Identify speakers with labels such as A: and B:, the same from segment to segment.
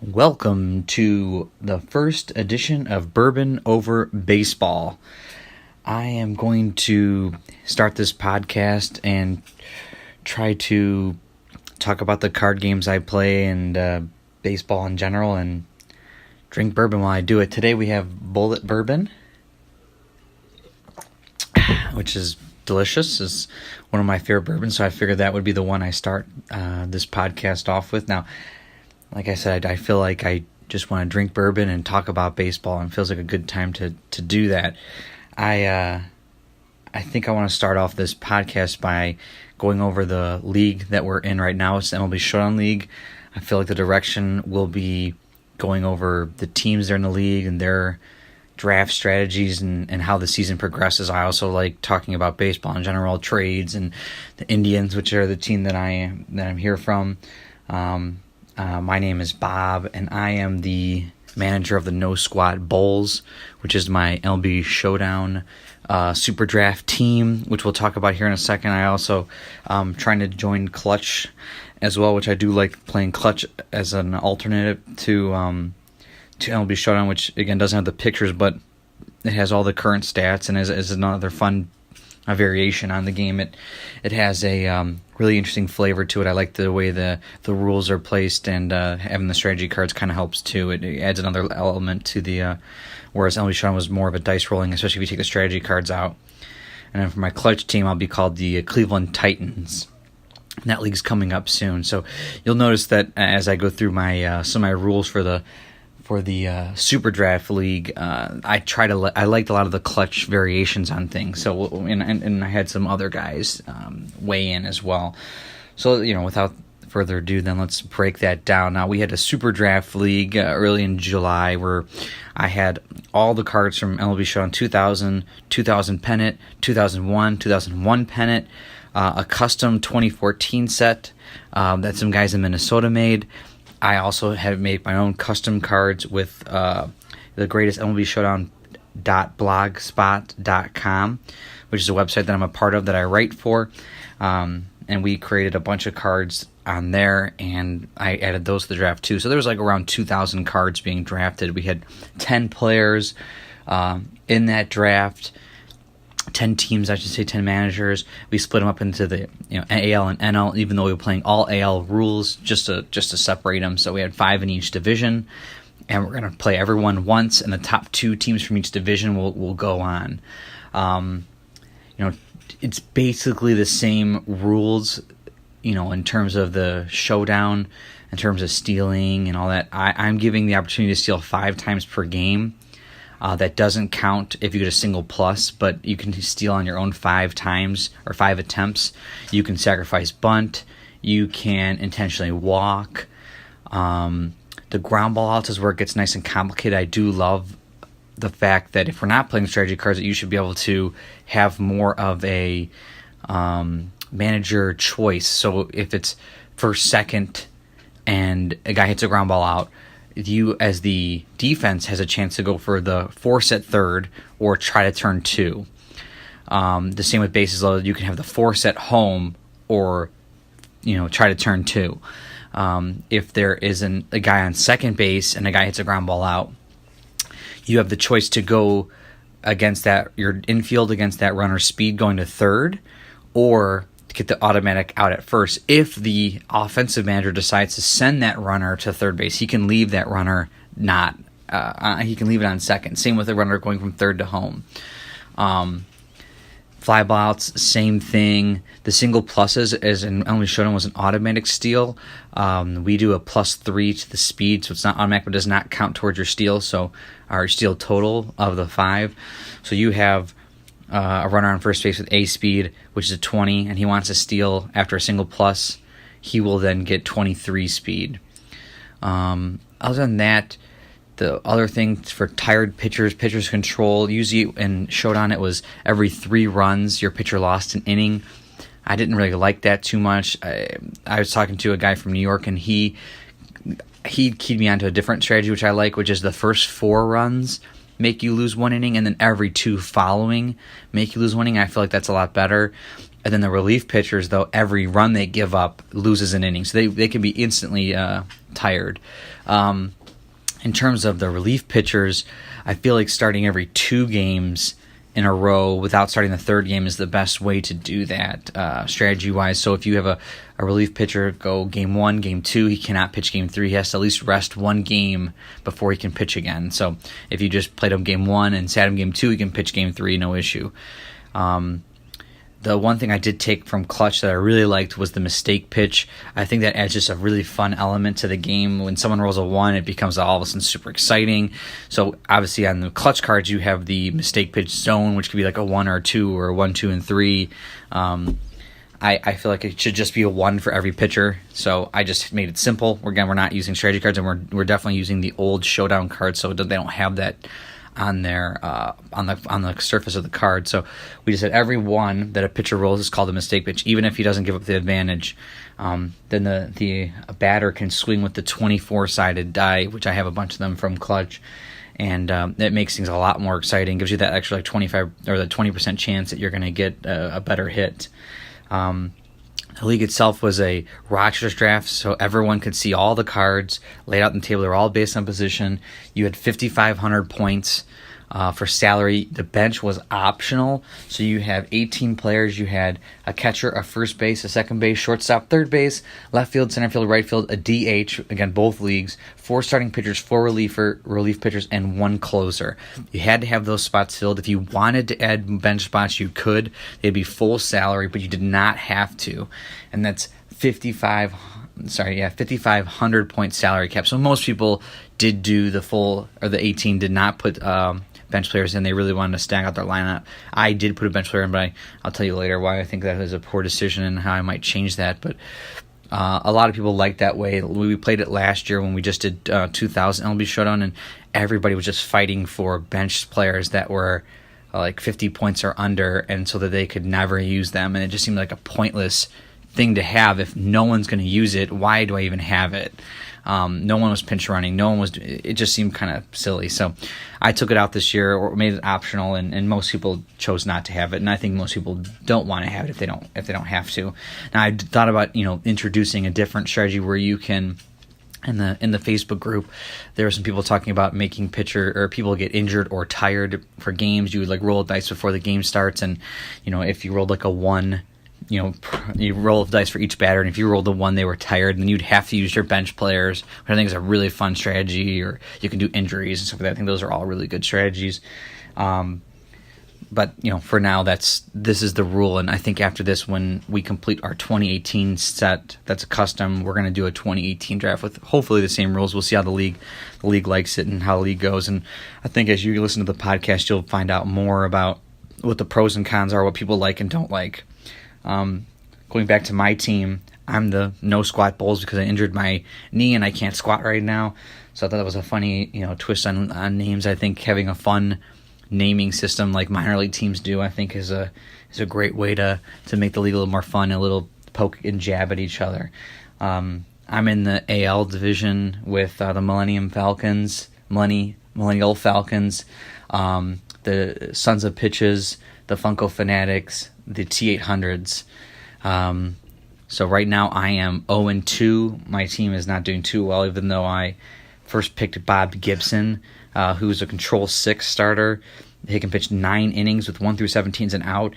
A: Welcome to the first edition of Bourbon over Baseball. I am going to start this podcast and try to talk about the card games I play and baseball in general and drink bourbon while I do it. Today we have Bullet Bourbon, which is delicious. It's one of my favorite bourbons, so I figured that would be the one I start this podcast off with. Now, like I said, I feel like I just want to drink bourbon and talk about baseball, and it feels like a good time to do that. I think I want to start off this podcast by going over the league that we're in right now. It's the MLB Showdown League. I feel like the direction will be going over the teams that are in the league and their draft strategies and how the season progresses. I also like talking about baseball in general, trades, and the Indians, which are the team that I'm here from. My name is Bob, and I am the manager of the No Squat Bulls, which is my MLB Showdown Super Draft team, which we'll talk about here in a second. I also trying to join Clutch as well, which I do like playing Clutch as an alternative to MLB Showdown, which again doesn't have the pictures, but it has all the current stats and is another fun variation on the game. It has a really interesting flavor to it. I like the way the rules are placed, and having the strategy cards kind of helps too. It adds another element to the whereas MLB Showdown was more of a dice rolling, especially if you take the strategy cards out. And then for my Clutch team, I'll be called the Cleveland Titans. And that league's coming up soon, so you'll notice that as I go through my some of my rules for the Super Draft League, I liked a lot of the Clutch variations on things. So and I had some other guys weigh in as well. So without further ado, then let's break that down. Now we had a Super Draft League early in July where I had all the cards from MLB Showdown 2000, 2000 pennant, 2001, 2001 pennant, a custom 2014 set that some guys in Minnesota made. I also have made my own custom cards with the greatest MLB Showdown.blogspot.com, which is a website that I'm a part of that I write for. And we created a bunch of cards on there, and I added those to the draft too. So there was like around 2,000 cards being drafted. We had 10 players in that draft. 10 teams, 10 managers. We split them up into the AL and NL, even though we were playing all AL rules just to separate them. So we had 5 in each division, and we're going to play everyone once, and the top 2 teams from each division will go on. It's basically the same rules, in terms of the showdown, in terms of stealing and all that. I'm giving the opportunity to steal 5 times per game. That doesn't count if you get a single plus, but you can steal on your own 5 times or 5 attempts. You can sacrifice bunt. You can intentionally walk. The ground ball outs is where it gets nice and complicated. I do love the fact that if we're not playing strategy cards, that you should be able to have more of a manager choice. So if it's first, second, and a guy hits a ground ball out, you as the defense has a chance to go for the force at third or try to turn 2. The same with bases loaded. You can have the force at home or try to turn 2. If there isn't a guy on second base and a guy hits a ground ball out, you have the choice to go against that, your infield against that runner's speed going to third, or to get the automatic out at first. If the offensive manager decides to send that runner to third base, he can leave that runner he can leave it on second. Same with the runner going from third to home. Fly ball outs, same thing. The single pluses, as in MLB Showdown, was an automatic steal. We do a +3 to the speed, so it's not automatic, but does not count towards your steal. So our steal total of the 5. So you have a runner on first base with A speed, which is a 20, and he wants to steal after a single plus, he will then get 23 speed. Other than that, the other thing for tired pitchers control, usually in Showdown it was every 3 runs your pitcher lost an inning. I didn't really like that too much. I was talking to a guy from New York, and he keyed me onto a different strategy, which I like, which is the first 4 runs make you lose 1 inning, and then every 2 following make you lose 1 inning. I feel like that's a lot better. And then the relief pitchers, though, every run they give up loses an inning. So they can be instantly tired. In terms of the relief pitchers, I feel like starting every 2 games in a row without starting the third game is the best way to do that strategy-wise. So if you have a relief pitcher go game 1, game 2, he cannot pitch game 3. He has to at least rest 1 game before he can pitch again. So if you just played him game 1 and sat him game 2, he can pitch game 3, no issue. The one thing I did take from clutch that I really liked was the mistake pitch. I think that adds just a really fun element to the game. When someone rolls a 1, it becomes all of a sudden super exciting. So obviously on the clutch cards, you have the mistake pitch zone, which could be like a 1 or 2 or 1, 2, and 3. I feel like it should just be a 1 for every pitcher. So I just made it simple. We're not using strategy cards, and we're definitely using the old Showdown cards, so they don't have that on their on the surface of the card. So we just said every 1 that a pitcher rolls is called a mistake pitch, even if he doesn't give up the advantage. Then the batter can swing with the 24-sided die, which I have a bunch of them from clutch, and it makes things a lot more exciting. Gives you that extra like 25 or the 20% chance that you're going to get a better hit. The league itself was a Rochester draft, so everyone could see all the cards laid out on the table. They were all based on position. You had 5,500 points for salary. The bench was optional, so you have 18 players. You had a catcher, a first base, a second base, shortstop, third base, left field, center field, right field, a DH, again, both leagues, 4 starting pitchers, 4 relief pitchers, and 1 closer. You had to have those spots filled. If you wanted to add bench spots, you could. They'd be full salary, but you did not have to. And that's 5,500 point salary cap. So most people did do the full, or the 18 did not put bench players in. They really wanted to stack out their lineup. I did put a bench player in, but I'll tell you later why I think that was a poor decision and how I might change that. But a lot of people liked that way. We played it last year when we just did 2000 MLB Showdown, and everybody was just fighting for bench players that were like 50 points or under, and so that they could never use them. And it just seemed like a pointless thing to have. If no one's going to use it, why do I even have it? No one was pinch running. It just seemed kind of silly. So I took it out this year, or made it optional, and most people chose not to have it. And I think most people don't want to have it if they don't have to. Now I thought about introducing a different strategy where you can. In the Facebook group, there were some people talking about making people get injured or tired for games. You would like roll dice before the game starts, and if you rolled like a 1. You roll the dice for each batter, and if you rolled a 1, they were tired, and then you'd have to use your bench players, which I think is a really fun strategy. Or you can do injuries and stuff like that. I think those are all really good strategies. But for now, this is the rule, and I think after this, when we complete our 2018 set, that's a custom. We're going to do a 2018 draft with hopefully the same rules. We'll see how the league likes it and how the league goes. And I think as you listen to the podcast, you'll find out more about what the pros and cons are, what people like and don't like. Going back to my team, I'm the no squat bowls because I injured my knee and I can't squat right now. So I thought that was a funny, twist on names. I think having a fun naming system like minor league teams do, I think is a great way to make the league a little more fun, a little poke and jab at each other. I'm in the AL division with the Millennial Falcons, the Sons of Pitches, the Funko Fanatics, the T800s. So right now I am 0-2. My team is not doing too well, even though I first picked Bob Gibson, who's a Control 6 starter. He can pitch 9 innings with 1 through 17s and out.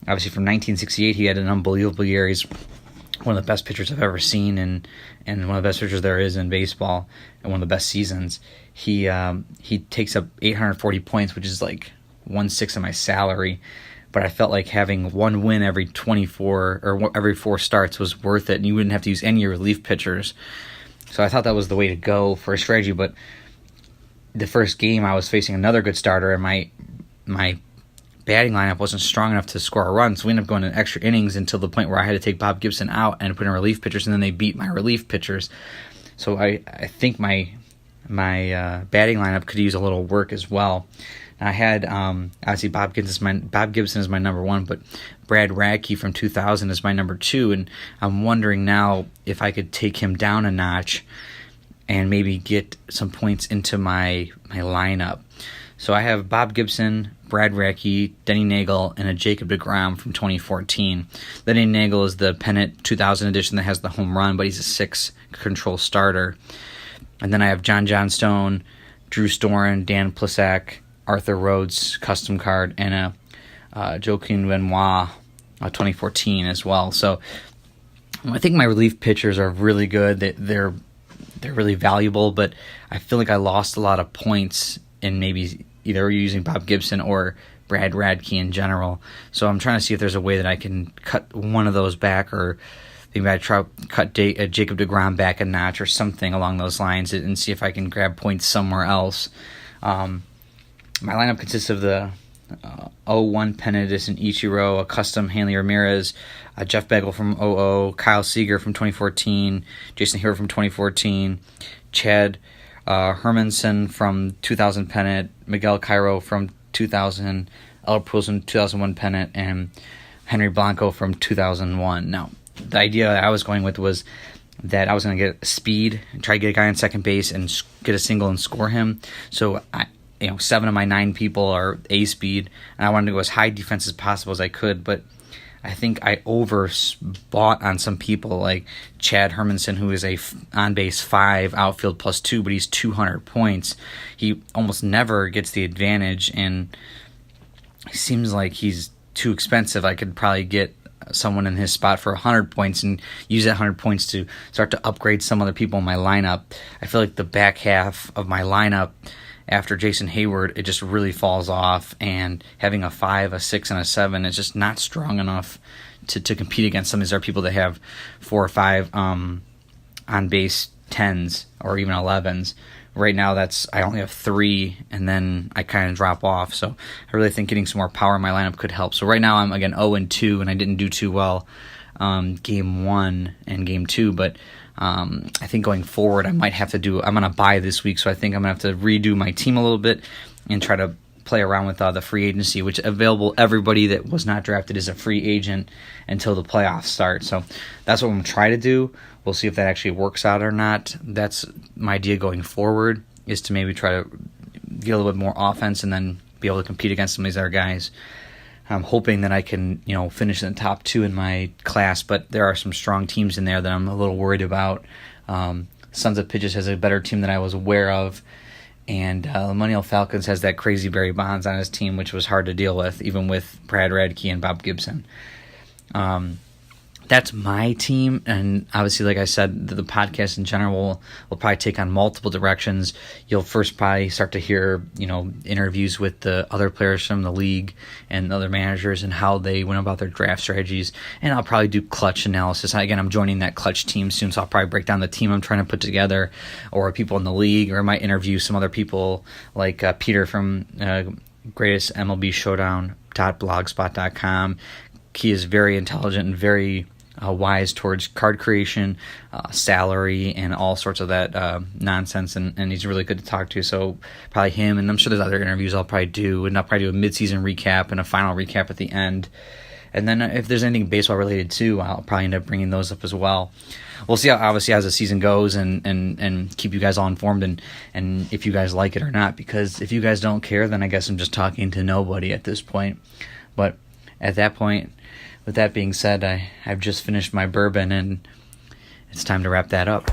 A: Obviously from 1968, he had an unbelievable year. He's one of the best pitchers I've ever seen, and one of the best pitchers there is in baseball, and one of the best seasons. He takes up 840 points, which is like 1/6 of my salary. But I felt like having 1 win every 24 or every 4 starts was worth it, and you wouldn't have to use any relief pitchers. So I thought that was the way to go for a strategy. But the first game, I was facing another good starter, and my batting lineup wasn't strong enough to score a run. So we ended up going to extra innings until the point where I had to take Bob Gibson out and put in relief pitchers, and then they beat my relief pitchers. So I think my batting lineup could use a little work as well. I had obviously Bob Gibson is my number 1, but Brad Radke from 2000 is my number 2, and I'm wondering now if I could take him down a notch and maybe get some points into my lineup. So I have Bob Gibson, Brad Radke, Denny Nagel, and a Jacob deGrom from 2014. Denny Nagel is the pennant 2000 edition that has the home run, but he's a 6 control starter. And then I have John Johnstone, Drew Storen, Dan Plesac, Arthur Rhodes custom card, and a Joaquin Benoit 2014 as well. So I think my relief pitchers are really good. They're really valuable, but I feel like I lost a lot of points in maybe either using Bob Gibson or Brad Radke in general. So I'm trying to see if there's a way that I can cut one of those back, or maybe I try cut Jacob deGrom back a notch or something along those lines, and see if I can grab points somewhere else. My lineup consists of the 01 pennant edition Ichiro, a custom Hanley Ramirez, Jeff Bagel from 00, Kyle Seager from 2014, Jason Hero from 2014, Chad Hermanson from 2000 pennant, Miguel Cairo from 2000, El Pulsen 2001 pennant, and Henry Blanco from 2001. Now, the idea that I was going with was that I was going to get speed and try to get a guy on second base and get a single and score him. So 7 of my 9 people are A speed, and I wanted to go as high defense as possible as I could, but I think I overbought on some people like Chad Hermanson, who is a on-base 5, outfield +2, but he's 200 points. He almost never gets the advantage, and he seems like he's too expensive. I could probably get someone in his spot for 100 points and use that 100 points to start to upgrade some other people in my lineup. I feel like the back half of my lineup after Jason Hayward, it just really falls off, and having a 5, a 6, and a 7 is just not strong enough to compete against some of these other people that have 4 or 5 on base 10s or even 11s. Right now, I only have 3, and then I kind of drop off. So I really think getting some more power in my lineup could help. So right now I'm again 0-2, and I didn't do too well game 1 and game 2, but I think going forward, I'm going to buy this week, so I think I'm going to have to redo my team a little bit and try to play around with the free agency, which available everybody that was not drafted is a free agent until the playoffs start. So that's what I'm going to try to do. We'll see if that actually works out or not. That's my idea going forward, is to maybe try to get a little bit more offense and then be able to compete against some of these other guys. I'm hoping that I can, finish in the top 2 in my class, but there are some strong teams in there that I'm a little worried about. Sons of Pitches has a better team than I was aware of, and Millennial Falcons has that crazy Barry Bonds on his team, which was hard to deal with, even with Brad Radke and Bob Gibson. That's my team, and obviously, like I said, the podcast in general will probably take on multiple directions. You'll first probably start to hear, interviews with the other players from the league and other managers and how they went about their draft strategies, and I'll probably do clutch analysis. Again, I'm joining that clutch team soon, so I'll probably break down the team I'm trying to put together, or people in the league, or I might interview some other people like Peter from greatest MLB Showdown.blogspot.com. He is very intelligent and very wise towards card creation, salary, and all sorts of that nonsense, and he's really good to talk to. So probably him, and I'm sure there's other interviews I'll probably do, and I'll probably do a mid-season recap and a final recap at the end. And then if there's anything baseball related too, I'll probably end up bringing those up as well. We'll see obviously as the season goes, and keep you guys all informed, and if you guys like it or not, because if you guys don't care, then I guess I'm just talking to nobody at this point. But at that point, with that being said, I've just finished my bourbon, and it's time to wrap that up.